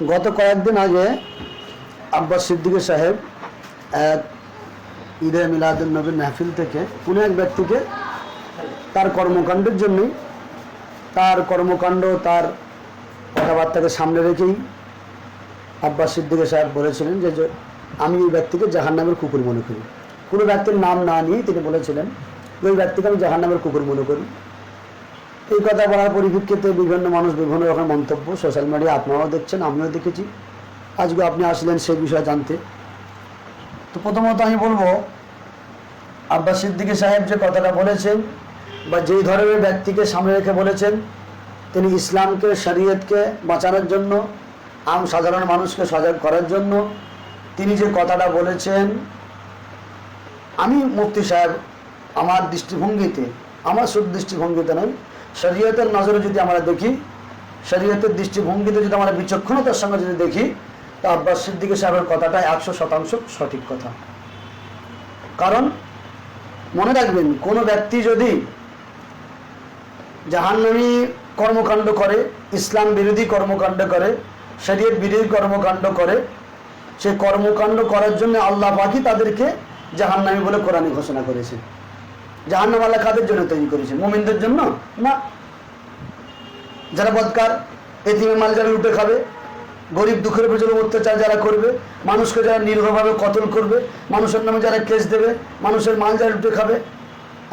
গত কয়েকদিন আগে আব্বাস সিদ্দিকী সাহেব এক ঈদে মিলাদুন নবীর মাহফিল থেকে কোনো এক ব্যক্তিকে তার কর্মকাণ্ডের জন্যই তার কর্মকাণ্ড তার কথাবার্তাকে সামনে রেখেই আব্বাস সিদ্দিকী সাহেব বলেছিলেন যে আমি এই ব্যক্তিকে জাহান্নামের কুকুর মনে করি। কোনো ব্যক্তির নাম না নিয়ে তিনি বলেছিলেন ওই ব্যক্তিকে আমি জাহান্নামের কুকুর মনে করি। এই কথা বলার পরিপ্রেক্ষিতে বিভিন্ন মানুষ বিভিন্ন রকম মন্তব্য সোশ্যাল মিডিয়া আপনারাও দেখছেন, আমিও দেখেছি। আজকে আপনি আসলেন সেই বিষয়ে জানতে। তো প্রথমত আমি বলবো, আব্বাস সিদ্দিকী সাহেব যে কথাটা বলেছেন বা যেই ধরনের ব্যক্তিকে সামনে রেখে বলেছেন, তিনি ইসলামকে শরীয়তকে বাঁচানোর জন্য, সাধারণ মানুষকে সজাগ করার জন্য তিনি যে কথাটা বলেছেন, আমি মুফতি সাহেব আমার দৃষ্টিভঙ্গিতে, আমার শুধু দৃষ্টিভঙ্গিতে নয়, শরীয়তের নজরে যদি আমরা দেখি, শরীয়তের দৃষ্টিভঙ্গিতে যদি আমরা বিচক্ষণতার সঙ্গে যদি দেখি, তো আব্বাস সিদ্দিকী সাহেবের কথাটা 100% সঠিক কথা। কারণ মনে রাখবেন, কোনো ব্যক্তি যদি জাহান্নামী কর্মকাণ্ড করে, ইসলাম বিরোধী কর্মকাণ্ড করে, শরীয়ত বিরোধী কর্মকাণ্ড করে, সে কর্মকাণ্ড করার জন্য আল্লাহ পাকই তাদেরকে জাহান্নামী বলে কোরআনে ঘোষণা করেছে। জাহান্নাম আল্লাহ কাদের জন্য তৈরি করেছে? মুমিনদের জন্য না। যারা বদকার, এতিমের মাল যারা লুটে খাবে, গরিব দুঃখের উপর যারা অত্যাচার যারা করবে, মানুষকে যারা নির্ভরভাবে কতল করবে, মানুষের নামে যারা কেস দেবে, মানুষের মাল যারা লুটে খাবে,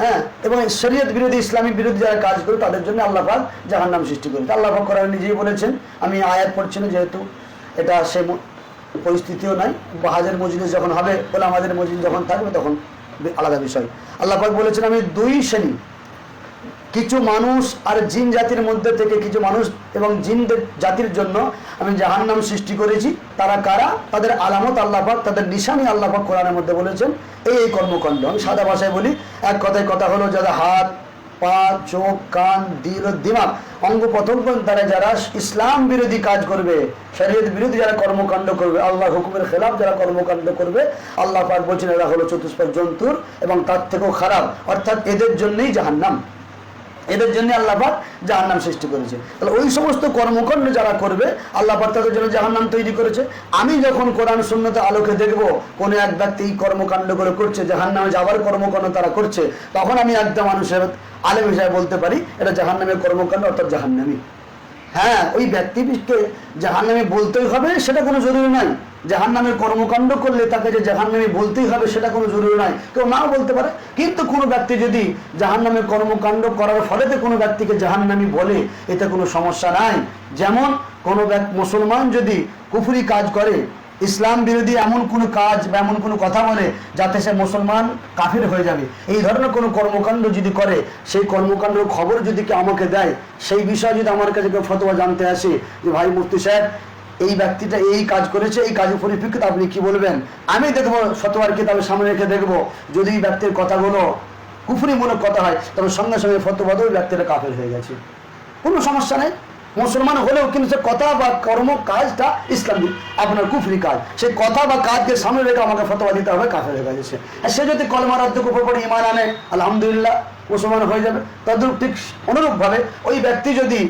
হ্যাঁ, এবং শরীয়ত বিরোধী ইসলামিক বিরোধী যারা কাজ করে, তাদের জন্য আল্লাহ পাক জাহান্নাম সৃষ্টি করেছে। আল্লাহ পাক কোরআনে নিজেই বলেছেন, আমি আয়াত পড়ছি না যেহেতু এটা সে পরিস্থিতিও নাই, বাহাজের মজলিস যখন হবে, বলে আমাদের মজলিস যখন থাকবে তখন আলাদা বিষয়। আল্লাহ পাক বলেছেন, আমি দুই শ্রেণী, কিছু মানুষ আর জিন জাতির মধ্যে থেকে কিছু মানুষ এবং জিন জাতির জন্য আমি জাহান্নাম সৃষ্টি করেছি। তারা কারা? তাদের আলামত আল্লাহ পাক, তাদের নিশানি আল্লাহ পাক কোরআনের মধ্যে বলেছেন। এই কর্মকাণ্ড আমি সাদা ভাষায় বলি, এক কথায় কথা হলো, যারা হাত, পা, চোখ, কান, দিল, দিমাগ, অঙ্গ প্রত্যঙ্গ দ্বারা যারা ইসলাম বিরোধী কাজ করবে, শরীয়ত বিরোধী যারা কর্মকাণ্ড করবে, আল্লাহ হুকুমের খেলাফ যারা কর্মকাণ্ড করবে, আল্লাহ পাক বলছেন এরা হলো চতুষ্পদ জন্তুর এবং তার থেকেও খারাপ। অর্থাৎ এদের জন্যই জাহান্নাম, এদের জন্য আল্লাহ পাক জাহান্নাম সৃষ্টি করেছে। তাহলে ওই সমস্ত কর্মকাণ্ড যারা করবে, আল্লাহ পাক তাদের জন্য জাহান্নাম তৈরি করেছে। আমি যখন কোরআন সুন্নতের আলোকে দেখব কোনো এক ব্যক্তি এই কর্মকাণ্ডগুলো করছে, জাহান্নামে যাবার কর্মকাণ্ড তারা করছে, তখন আমি একটা মানুষের আলেম হিসাবে বলতে পারি এটা জাহান্নামের কর্মকাণ্ড, অর্থাৎ জাহান্নামী। হ্যাঁ, ওই ব্যক্তিকে জাহান্নামী বলতেই হবে সেটা কোনো জরুরি নাই। জাহান্নামের কর্মকাণ্ড করলে তাকে যে জাহান্নামী বলতেই হবে সেটা কোনো জরুরি নাই, কেউ নাও বলতে পারে। কিন্তু কোনো ব্যক্তি যদি জাহান্নামের কর্মকাণ্ড করার ফলেতে কোনো ব্যক্তিকে জাহান্নামী বলে, এতে কোনো সমস্যা নাই। যেমন কোনো মুসলমান যদি কুফরি কাজ করে, ইসলাম বিরোধী এমন কোনো কাজ বা এমন কোনো কথা বলে যাতে সে মুসলমান কাফির হয়ে যাবে, এই ধরনের কোনো কর্মকাণ্ড যদি করে, সেই কর্মকাণ্ডের খবর যদি কেউ আমাকে দেয়, সেই বিষয়ে যদি আমার কাছে কেউ ফতোয়া জানতে আসে যে ভাই মুফতি সাহেব এই ব্যক্তিটা এই কাজ করেছে, এই কাজের পরিপ্রেক্ষিতে আপনি কি বলবেন, আমি দেখবো ফতোয়ার কিতাবের সামনে রেখে দেখবো, যদি এই ব্যক্তির কথাগুলো কুফরিমূলক কথা হয়, তবে সঙ্গে সঙ্গে ফতোয়া ওই ব্যক্তিটা কাফের হয়ে গেছে, কোনো সমস্যা নেই। মুসলমান হলেও কিন্তু সে কথা বা কর্ম কাজটা ইসলামী আপনার কুফরি কাজ, সেই কথা বা কাজকে সামনে রেখে আমাকে ফতোয়া দিতে হবে, কাফের হয়ে গেছে। আর সে যদি কলমা রাদ্দুর উপর পড়ে ঈমান আনে, আলহামদুলিল্লাহ মুসলমান হয়ে যাবে। তদ্রূপ ঠিক অনুরূপভাবে ওই ব্যক্তি যদি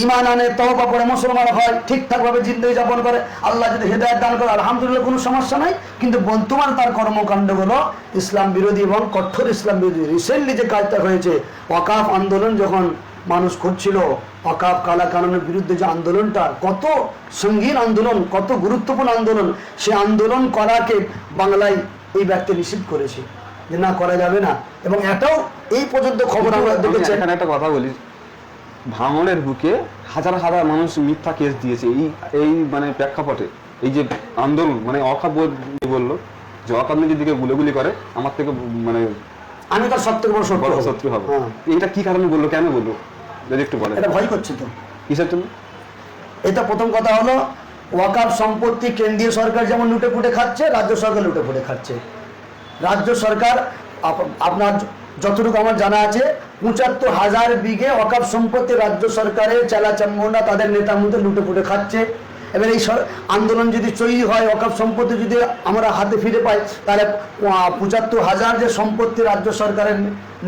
ঈমান আনে, তওবা পড়ে মুসলমান হয়, ঠিকঠাকভাবে জিন্দগি যাপন করে, আল্লাহ যদি হেদায়েত দান করে, আলহামদুলিল্লাহ কোনো সমস্যা নাই। কিন্তু বর্তমান তার কর্মকাণ্ডগুলো ইসলাম বিরোধী এবং কঠোর ইসলাম বিরোধী। রিসেন্টলি যে কাজটা হয়েছে, ওয়াকাফ আন্দোলন যখন মানুষ করছিল, ওয়াকাফ কালা কানুনের বিরুদ্ধে যে আন্দোলনটা, কত সঙ্গীন আন্দোলন, কত গুরুত্বপূর্ণ আন্দোলন, সে আন্দোলন করাকে বাংলায় এই ব্যক্তি নিষিদ্ধ করেছে যে না করা যাবে না। এবং এটাও এই পর্যন্ত খবর আমরা দেখেছি। এখানে একটা কথা বলি, ভাঙনের বুকে হাজার হাজার মানুষ মিথ্যা কেস দিয়েছে এই মানে প্রেক্ষাপটে। এই যে আন্দোলন মানে অকাপ বললো যে অকাপ নিজেদিকে গুলোগুলি করে, আমার থেকে মানে আমি তার সবথেকে বড় শত্রু হবো। এটা কি কারণে বললো, কেন বললো যদি একটু বলে? এটা ভয় করছে তো। কিসের জন্য? এটা প্রথম কথা হলো, ওয়াকাফ সম্পত্তি কেন্দ্রীয় সরকার যেমন লুটে পুটে খাচ্ছে, রাজ্য সরকার লুটে পুটে খাচ্ছে। রাজ্য সরকার আপনার যতটুকু আমার জানা আছে ৭৫,০০০ বিঘে ওয়াকাফ সম্পত্তি রাজ্য সরকারের চেলা চামুন্ডা তাদের নেতার মধ্যে লুটে পুটে খাচ্ছে। এবার এই আন্দোলন যদি তৈরি হয়, ওয়াকাফ সম্পত্তি যদি আমরা হাতে ফিরে পাই, তাহলে ৭৫,০০০ যে সম্পত্তি রাজ্য সরকারের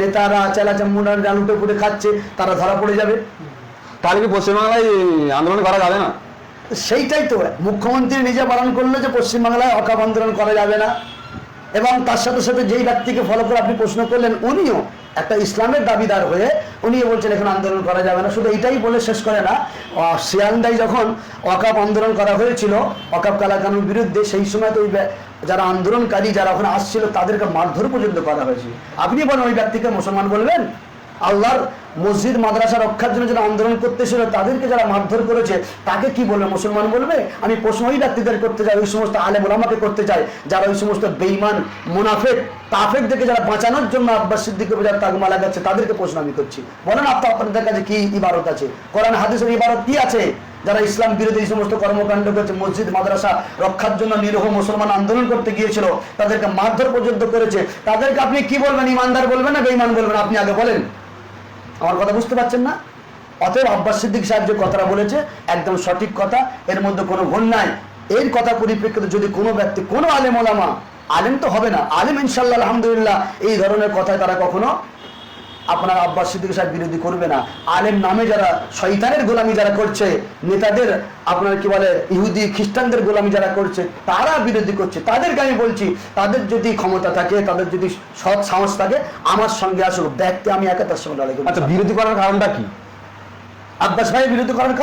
নেতারা চেলা চামুন্ডারা লুটে পুটে খাচ্ছে, তারা ধরা পড়ে যাবে। তাহলে কি পশ্চিমবাংলায় আন্দোলন করা যাবে না? সেইটাই তো মুখ্যমন্ত্রী নিজে বারণ করলো যে পশ্চিমবাংলায় অকাপ আন্দোলন করা যাবে না, এবং তার সাথে সাথে যেই ব্যক্তিকে ফলো করে আপনি প্রশ্ন করলেন উনিও একটা ইসলামের দাবিদার হয়ে উনিও বলছেন এখন আন্দোলন করা যাবে না। শুধু এইটাই বলে শেষ করে না, শিয়ালদায় যখন অকাপ আন্দোলন করা হয়েছিল অকাপ কালাকানুর বিরুদ্ধে, সেই সময় তো ওই যারা আন্দোলনকারী যারা ওখানে আসছিল তাদেরকে মারধর পর্যন্ত করা হয়েছে। আপনি বলেন ওই ব্যক্তিকে মুসলমান বলবেন? আল্লাহর মসজিদ মাদ্রাসা রক্ষার জন্য যারা আন্দোলন করতেছিল তাদেরকে যারা মারধর করেছে তাকে কি বলবে? মুসলমান বলবে? আমি প্রশ্ন ওই ব্যক্তিদের করতে চাই, ওই সমস্ত আলেম ওলামাকে করতে চাই যারা ওই সমস্ত বেঈমান মুনাফিক কাফেরদেরকে যারা বাঁচানোর জন্য আব্বাস সিদ্দিকের উপর যারা তাগমা লাগাচ্ছে তাদেরকে প্রশ্ন আমি করছি। বলেন আপনাদের কাছে কি ইবারত আছে? কোরআন হাদিসের ইবারত কি আছে? যারা ইসলাম বিরোধী এই সমস্ত কর্মকাণ্ড করছে, মসজিদ মাদ্রাসা রক্ষার জন্য নিরীহ মুসলমান আন্দোলন করতে গিয়েছিল, তাদেরকে মারধর পর্যন্ত করেছে, তাদেরকে আপনি কি বলবেন? ইমানদার বলবেন না বেঈমান বলবেন? আপনি আগে বলেন। আমার কথা বুঝতে পারছেন না? অতএব আব্বাস সিদ্দিক সাহেব যে কথাটা বলেছে একদম সঠিক কথা, এর মধ্যে কোনো ভুল নাই। এর কথা পরিপ্রেক্ষিতে যদি কোনো ব্যক্তি, কোনো আলেম ওলামা, আলেম তো হবে না, আলেম ইনশাল্লাহ আলহামদুলিল্লাহ এই ধরনের কথায় তারা কখনো আপনার আব্বাস সিদ্দিক সাহেব বিরোধী করবে না। আলেম নামে যারা শয়তানের গোলামি যারা করছে, নেতাদের আপনার কি বলে ইহুদি খ্রিস্টানদের গোলামি যারা করছে তারা বিরোধী করছে, তাদেরকে আমি বলছি তাদের যদি ক্ষমতা থাকে, তাদের যদি সৎ সাহস থাকে আমার সঙ্গে আসুক, ব্যক্তি আমি একা তার সঙ্গে লড়াই করব। আচ্ছা, বিরোধী করার কারণটা কি? আব্বাস ভাইয়ের বিরোধী করার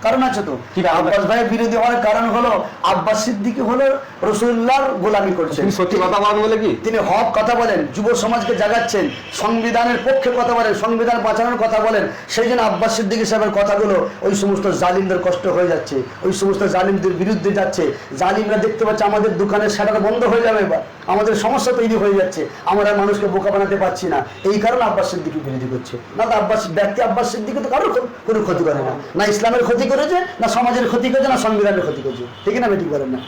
কারণ আছে তো। আব্বাস ভাইয়ের বিরোধী হওয়ার কারণ হলো আব্বাস সিদ্দিকী হলো রাসূলুল্লাহর গোলামি করছেন। সত্যি কথা বলেন বলে কি তিনি হক কথা বলেন, যুব সমাজকে জাগাচ্ছেন, সংবিধানের পক্ষে কথা বলেন, সংবিধান বাঁচানোর কথা বলেন। সেই জন্য আব্বাস সিদ্দিকী সাহেবের কথাগুলো ওই সমস্ত জালিমদের কষ্ট হয়ে যাচ্ছে, ওই সমস্ত জালিমদের বিরুদ্ধে যাচ্ছে। জালিমরা দেখতে পাচ্ছে আমাদের দোকানের শাটার বন্ধ হয়ে যাবে, এবার আমাদের সমস্যা তৈরি হয়ে যাচ্ছে, আমরা মানুষকে বোকা বানাতে পারছি না, এই কারণে আব্বাস সিদ্দিকী বিরোধী করছে। না তো আব্বাস সিদ্দিকী তো কারোর কোনো ক্ষতি করে না, না ইসলামের ক্ষতি করেছে, না সমাজের ক্ষতি করেছে, না সংবিধানের ক্ষতি করেছে, ঠিক না? বেটি করেন না।